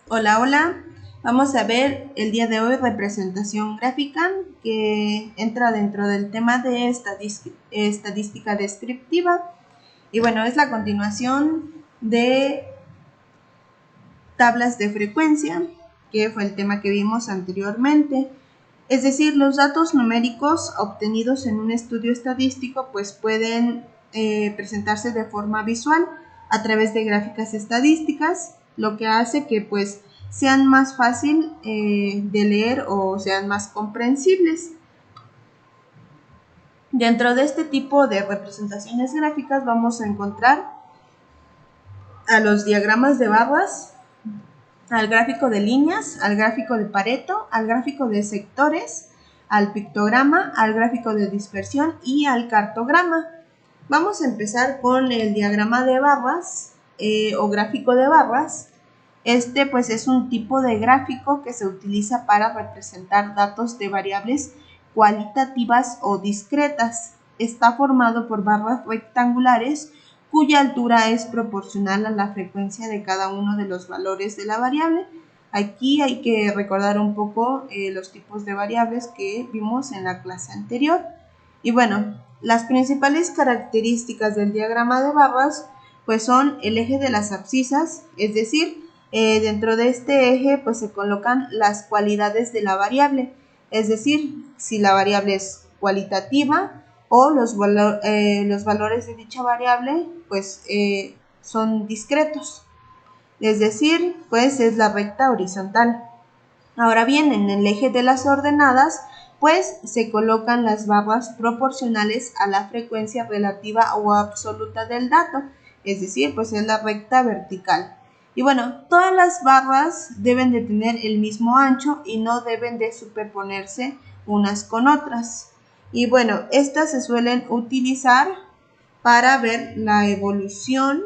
Hola, hola. Vamos a ver el día de hoy representación gráfica que entra dentro del tema de estadística descriptiva. Y bueno, es la continuación de tablas de frecuencia, que fue el tema que vimos anteriormente. Es decir, los datos numéricos obtenidos en un estudio estadístico pues pueden presentarse de forma visual a través de gráficas estadísticas, lo que hace que pues sean más fácil de leer o sean más comprensibles. Dentro de este tipo de representaciones gráficas vamos a encontrar a los diagramas de barras, al gráfico de líneas, al gráfico de Pareto, al gráfico de sectores, al pictograma, al gráfico de dispersión y al cartograma. Vamos a empezar con el diagrama de barras o gráfico de barras. Este pues es un tipo de gráfico que se utiliza para representar datos de variables cualitativas o discretas. Está formado por barras rectangulares cuya altura es proporcional a la frecuencia de cada uno de los valores de la variable. Aquí hay que recordar un poco los tipos de variables que vimos en la clase anterior. Y bueno, las principales características del diagrama de barras pues son el eje de las abscisas, es decir, dentro de este eje pues se colocan las cualidades de la variable, es decir, si la variable es cualitativa o los valores de dicha variable pues son discretos, es decir, pues es la recta horizontal. Ahora bien, en el eje de las ordenadas, pues se colocan las barras proporcionales a la frecuencia relativa o absoluta del dato, es decir, pues es la recta vertical. Y bueno, todas las barras deben de tener el mismo ancho y no deben de superponerse unas con otras. Y bueno, estas se suelen utilizar para ver la evolución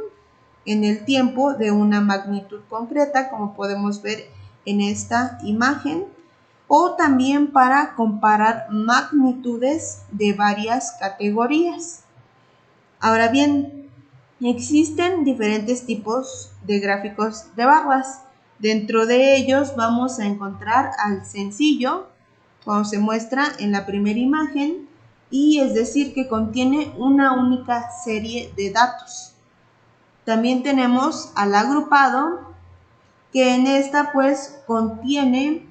en el tiempo de una magnitud concreta, como podemos ver en esta imagen, o también para comparar magnitudes de varias categorías. Ahora bien, existen diferentes tipos de gráficos de barras. Dentro de ellos vamos a encontrar al sencillo, como se muestra en la primera imagen, y es decir que contiene una única serie de datos. También tenemos al agrupado, que en esta pues contiene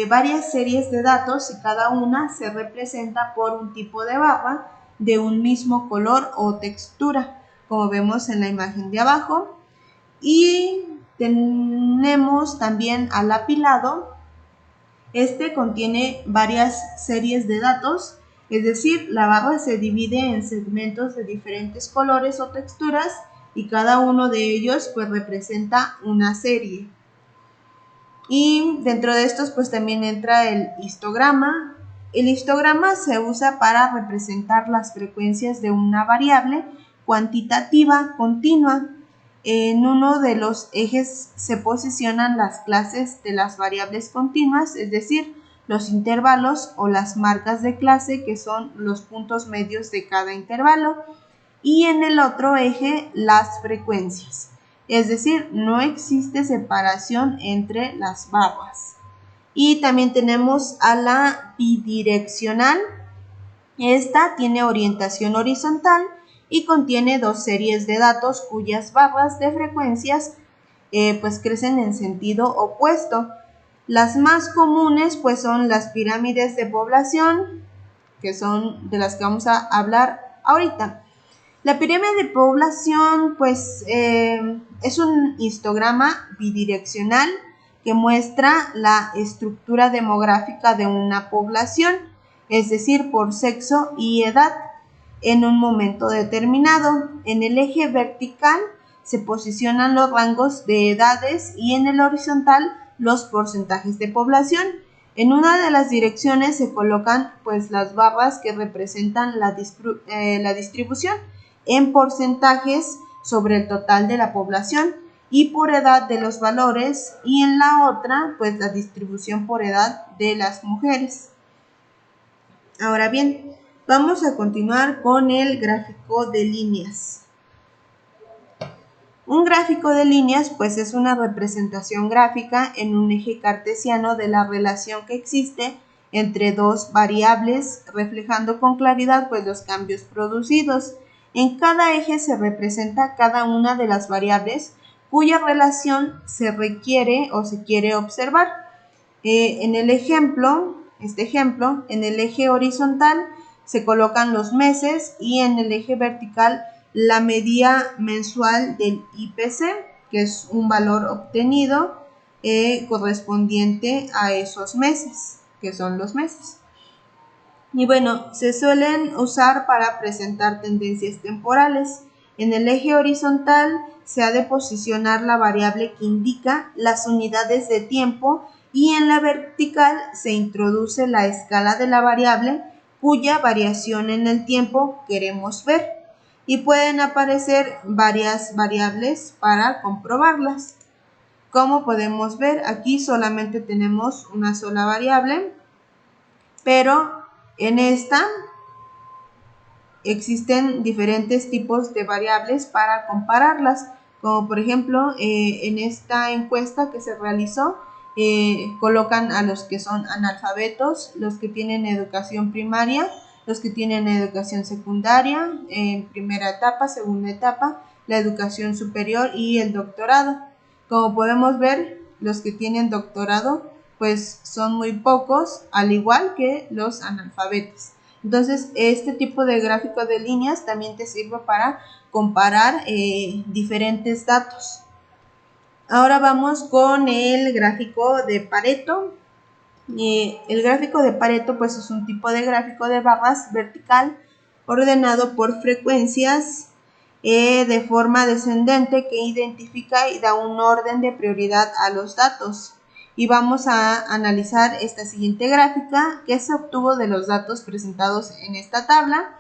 varias series de datos y cada una se representa por un tipo de barra de un mismo color o textura, como vemos en la imagen de abajo. Y tenemos también al apilado. Este contiene varias series de datos, es decir, la barra se divide en segmentos de diferentes colores o texturas y cada uno de ellos pues representa una serie. Y dentro de estos pues también entra el histograma. El histograma se usa para representar las frecuencias de una variable cuantitativa continua. En uno de los ejes se posicionan las clases de las variables continuas, es decir, los intervalos o las marcas de clase, que son los puntos medios de cada intervalo, y en el otro eje las frecuencias. Es decir, no existe separación entre las barras. Y también tenemos a la bidireccional. Esta tiene orientación horizontal y contiene dos series de datos cuyas barras de frecuencias pues crecen en sentido opuesto. Las más comunes pues son las pirámides de población, que son de las que vamos a hablar ahorita. La pirámide de población pues es un histograma bidireccional que muestra la estructura demográfica de una población, es decir, por sexo y edad en un momento determinado. En el eje vertical se posicionan los rangos de edades y en el horizontal los porcentajes de población. En una de las direcciones se colocan pues las barras que representan la distribución en porcentajes sobre el total de la población y por edad de los valores, y en la otra pues la distribución por edad de las mujeres. Ahora bien, vamos a continuar con el gráfico de líneas. Un gráfico de líneas pues es una representación gráfica en un eje cartesiano de la relación que existe entre dos variables, reflejando con claridad pues los cambios producidos. En cada eje se representa cada una de las variables cuya relación se requiere o se quiere observar. En el ejemplo, en el eje horizontal se colocan los meses y en el eje vertical la media mensual del IPC, que es un valor obtenido correspondiente a esos meses, que son los meses. Y bueno, se suelen usar para presentar tendencias temporales. En el eje horizontal se ha de posicionar la variable que indica las unidades de tiempo y en la vertical se introduce la escala de la variable cuya variación en el tiempo queremos ver. Y pueden aparecer varias variables para comprobarlas. Como podemos ver, aquí solamente tenemos una sola variable, pero en esta existen diferentes tipos de variables para compararlas, como por ejemplo en esta encuesta que se realizó, colocan a los que son analfabetos, los que tienen educación primaria, los que tienen educación secundaria, primera etapa, segunda etapa, la educación superior y el doctorado. Como podemos ver, los que tienen doctorado pues son muy pocos, al igual que los analfabetos. Entonces, este tipo de gráfico de líneas también te sirve para comparar diferentes datos. Ahora vamos con el gráfico de Pareto. El gráfico de Pareto pues es un tipo de gráfico de barras vertical ordenado por frecuencias de forma descendente que identifica y da un orden de prioridad a los datos. Y vamos a analizar esta siguiente gráfica que se obtuvo de los datos presentados en esta tabla,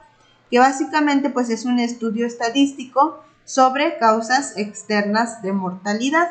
que básicamente pues es un estudio estadístico sobre causas externas de mortalidad.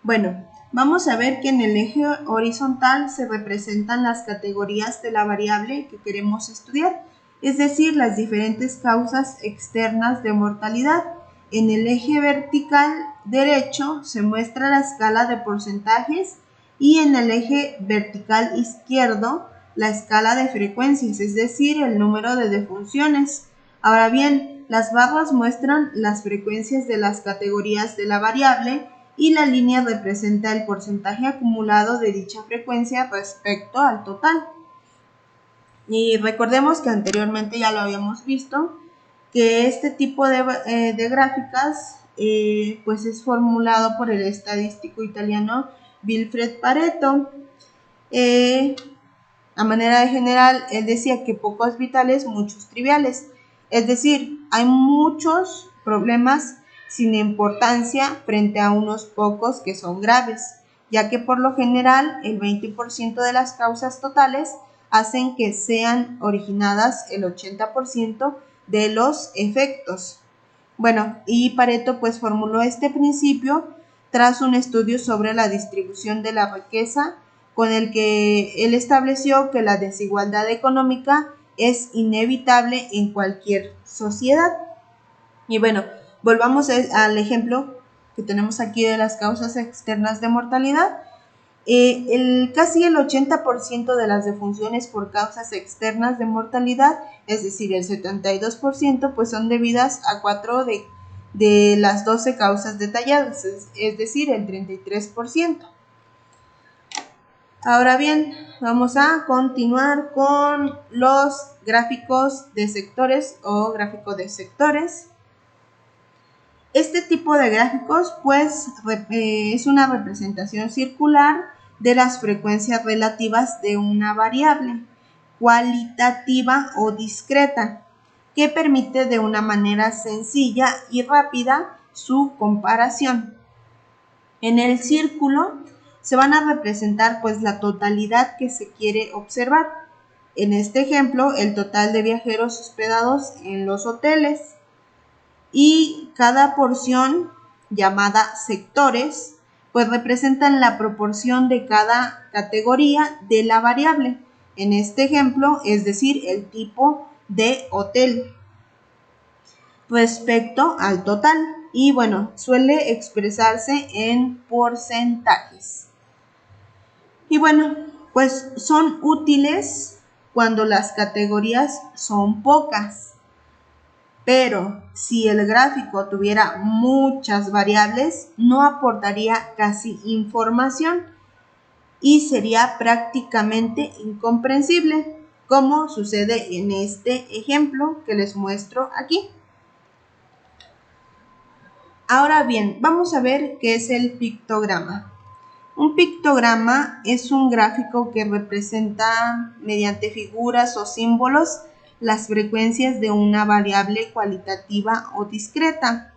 Bueno, vamos a ver que en el eje horizontal se representan las categorías de la variable que queremos estudiar, es decir, las diferentes causas externas de mortalidad. En el eje vertical derecho se muestra la escala de porcentajes y en el eje vertical izquierdo la escala de frecuencias, es decir, el número de defunciones. Ahora bien, las barras muestran las frecuencias de las categorías de la variable y la línea representa el porcentaje acumulado de dicha frecuencia respecto al total. Y recordemos que anteriormente ya lo habíamos visto, que este tipo de gráficas pues es formulado por el estadístico italiano Vilfredo Pareto. A manera de general, él decía que pocos vitales, muchos triviales. Es decir, hay muchos problemas sin importancia frente a unos pocos que son graves, ya que por lo general el 20% de las causas totales hacen que sean originadas el 80% de los efectos. Bueno, y Pareto pues formuló este principio tras un estudio sobre la distribución de la riqueza, con el que él estableció que la desigualdad económica es inevitable en cualquier sociedad. Y bueno, volvamos al ejemplo que tenemos aquí de las causas externas de mortalidad. Casi el 80% de las defunciones por causas externas de mortalidad, es decir, el 72%, pues son debidas a 4 de las 12 causas detalladas, es decir, el 33%. Ahora bien, vamos a continuar con los gráficos de sectores o gráfico de sectores. Este tipo de gráficos pues es una representación circular de las frecuencias relativas de una variable cualitativa o discreta que permite de una manera sencilla y rápida su comparación. En el círculo se van a representar pues la totalidad que se quiere observar. En este ejemplo, el total de viajeros hospedados en los hoteles. Y cada porción, llamada sectores, pues representan la proporción de cada categoría de la variable. En este ejemplo, es decir, el tipo de hotel respecto al total. y bueno, suele expresarse en porcentajes. Y bueno, pues son útiles cuando las categorías son pocas, pero si el gráfico tuviera muchas variables, no aportaría casi información y sería prácticamente incomprensible, como sucede en este ejemplo que les muestro aquí. Ahora bien, vamos a ver qué es el pictograma. Un pictograma es un gráfico que representa mediante figuras o símbolos las frecuencias de una variable cualitativa o discreta.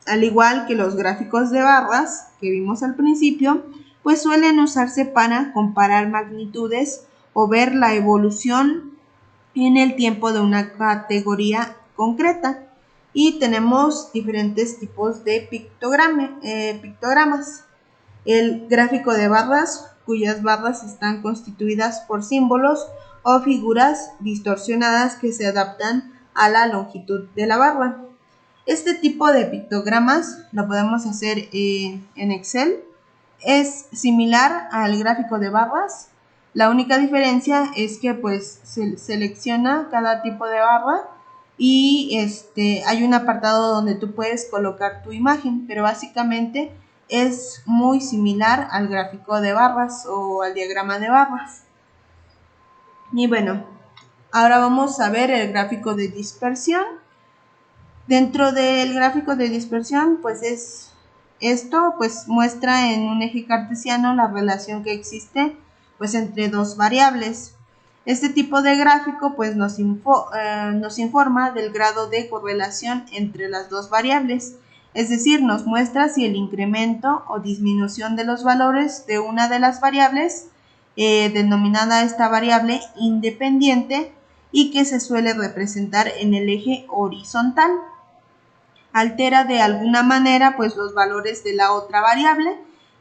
Al igual que los gráficos de barras que vimos al principio, pues suelen usarse para comparar magnitudes o ver la evolución en el tiempo de una categoría concreta. Y tenemos diferentes tipos de pictogramas. El gráfico de barras, cuyas barras están constituidas por símbolos o figuras distorsionadas que se adaptan a la longitud de la barra. Este tipo de pictogramas lo podemos hacer en Excel. Es similar al gráfico de barras. La única diferencia es que pues se selecciona cada tipo de barra y hay un apartado donde tú puedes colocar tu imagen, pero básicamente es muy similar al gráfico de barras o al diagrama de barras. Y bueno, ahora vamos a ver el gráfico de dispersión. Dentro del gráfico de dispersión, pues pues muestra en un eje cartesiano la relación que existe pues entre dos variables. Este tipo de gráfico pues nos informa del grado de correlación entre las dos variables, es decir, nos muestra si el incremento o disminución de los valores de una de las variables, denominada esta variable independiente, y que se suele representar en el eje horizontal, altera de alguna manera pues los valores de la otra variable,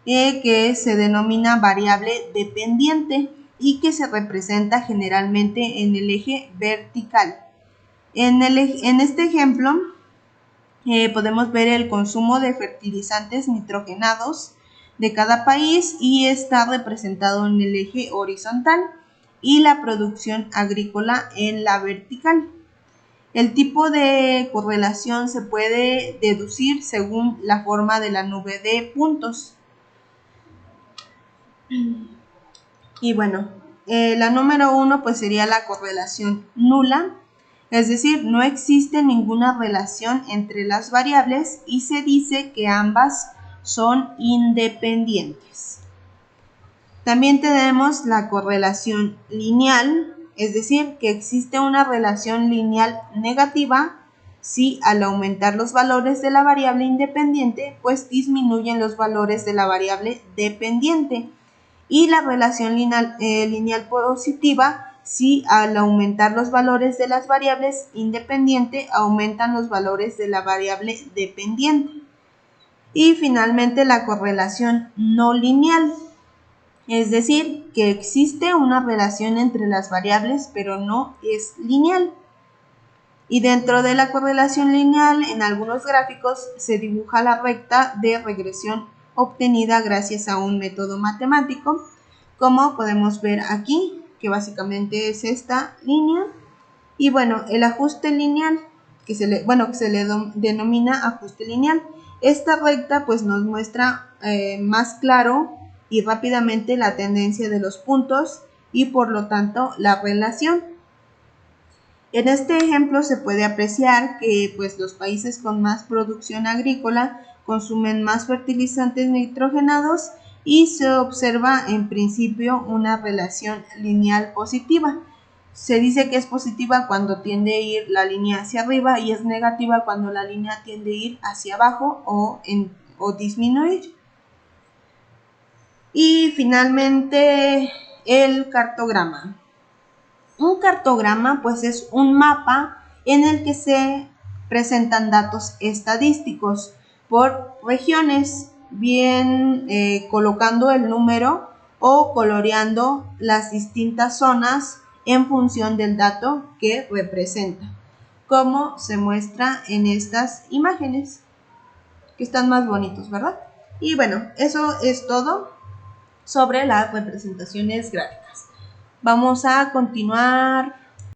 que se denomina variable dependiente y que se representa generalmente en el eje vertical. En este ejemplo podemos ver el consumo de fertilizantes nitrogenados de cada país y está representado en el eje horizontal y la producción agrícola en la vertical. El tipo de correlación se puede deducir según la forma de la nube de puntos. Y bueno, la número 1 pues sería la correlación nula, es decir, no existe ninguna relación entre las variables y se dice que ambas son independientes. También tenemos la correlación lineal, es decir, que existe una relación lineal negativa si al aumentar los valores de la variable independiente, pues disminuyen los valores de la variable dependiente. Y la relación lineal positiva si al aumentar los valores de las variables independiente, aumentan los valores de la variable dependiente. Y finalmente la correlación no lineal, es decir, que existe una relación entre las variables, pero no es lineal. Y dentro de la correlación lineal, en algunos gráficos se dibuja la recta de regresión obtenida gracias a un método matemático, como podemos ver aquí, que básicamente es esta línea. Y bueno, el ajuste lineal, que se le denomina ajuste lineal. Esta recta pues nos muestra más claro y rápidamente la tendencia de los puntos y por lo tanto la relación. En este ejemplo se puede apreciar que pues, los países con más producción agrícola consumen más fertilizantes nitrogenados y se observa en principio una relación lineal positiva. Se dice que es positiva cuando tiende a ir la línea hacia arriba y es negativa cuando la línea tiende a ir hacia abajo o disminuir. Y finalmente el cartograma. Un cartograma pues es un mapa en el que se presentan datos estadísticos por regiones, bien colocando el número o coloreando las distintas zonas en función del dato que representa, como se muestra en estas imágenes. que están más bonitos, ¿verdad? Y bueno, eso es todo sobre las representaciones gráficas. Vamos a continuar